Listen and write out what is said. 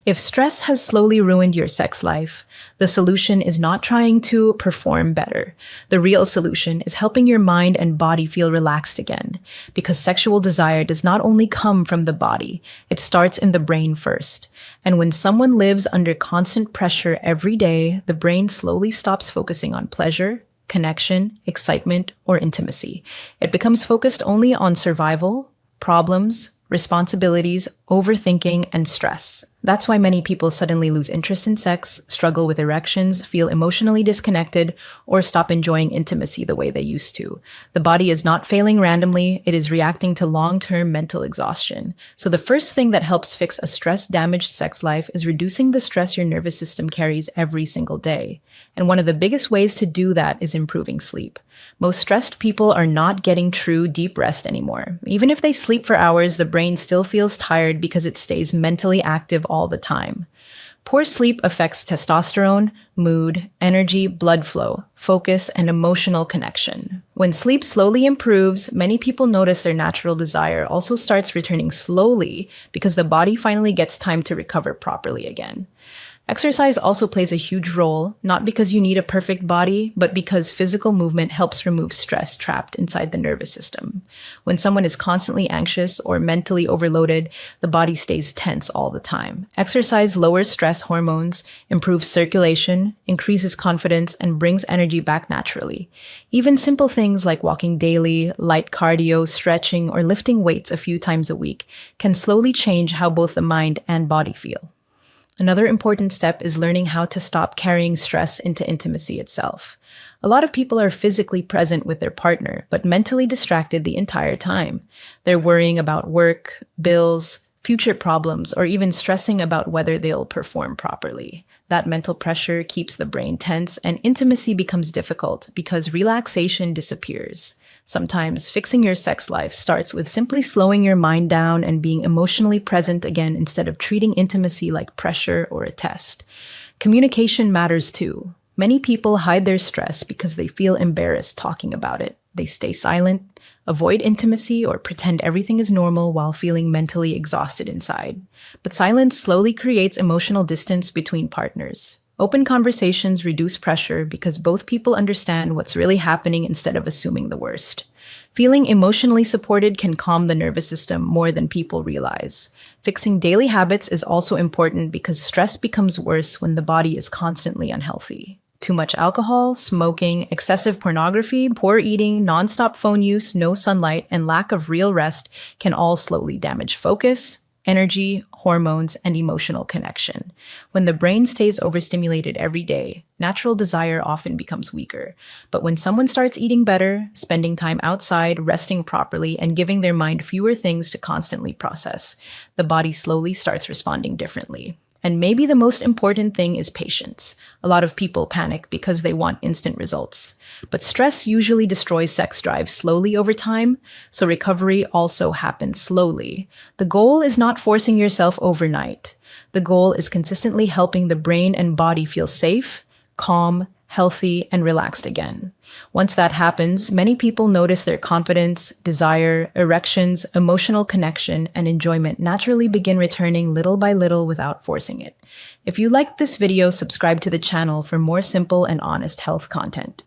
If stress has slowly ruined your sex life, the solution is not trying to perform better. The real solution is helping your mind and body feel relaxed again, because sexual desire does not only come from the body, it starts in the brain first. And when someone lives under constant pressure every day, the brain slowly stops focusing on pleasure, connection, excitement, or intimacy. It becomes focused only on survival, problems, responsibilities, overthinking, and stress. That's why many people suddenly lose interest in sex, struggle with erections, feel emotionally disconnected, or stop enjoying intimacy the way they used to. The body is not failing randomly, it is reacting to long-term mental exhaustion. So the first thing that helps fix a stress-damaged sex life is reducing the stress your nervous system carries every single day. And one of the biggest ways to do that is improving sleep. Most stressed people are not getting true deep rest anymore. Even if they sleep for hours, the brain still feels tired because it stays mentally active all the time. Poor sleep affects testosterone, mood, energy, blood flow, focus, and emotional connection. When sleep slowly improves, many people notice their natural desire also starts returning slowly because the body finally gets time to recover properly again. Exercise also plays a huge role, not because you need a perfect body, but because physical movement helps remove stress trapped inside the nervous system. When someone is constantly anxious or mentally overloaded, the body stays tense all the time. Exercise lowers stress hormones, improves circulation, increases confidence, and brings energy back naturally. Even simple things like walking daily, light cardio, stretching, or lifting weights a few times a week can slowly change how both the mind and body feel. Another important step is learning how to stop carrying stress into intimacy itself. A lot of people are physically present with their partner, but mentally distracted the entire time. They're worrying about work, bills, future problems, or even stressing about whether they'll perform properly. That mental pressure keeps the brain tense, and intimacy becomes difficult because relaxation disappears. Sometimes fixing your sex life starts with simply slowing your mind down and being emotionally present again instead of treating intimacy like pressure or a test. Communication matters too. Many people hide their stress because they feel embarrassed talking about it. They stay silent, avoid intimacy, or pretend everything is normal while feeling mentally exhausted inside. But silence slowly creates emotional distance between partners. Open conversations reduce pressure because both people understand what's really happening instead of assuming the worst. Feeling emotionally supported can calm the nervous system more than people realize. Fixing daily habits is also important because stress becomes worse when the body is constantly unhealthy. Too much alcohol, smoking, excessive pornography, poor eating, nonstop phone use, no sunlight, and lack of real rest can all slowly damage focus, energy, hormones, and emotional connection. When the brain stays overstimulated every day, natural desire often becomes weaker. But when someone starts eating better, spending time outside, resting properly, and giving their mind fewer things to constantly process, the body slowly starts responding differently. And maybe the most important thing is patience. A lot of people panic because they want instant results. But stress usually destroys sex drive slowly over time, so recovery also happens slowly. The goal is not forcing yourself overnight. The goal is consistently helping the brain and body feel safe, calm, healthy, and relaxed again. Once that happens, many people notice their confidence, desire, erections, emotional connection, and enjoyment naturally begin returning little by little without forcing it. If you liked this video, subscribe to the channel for more simple and honest health content.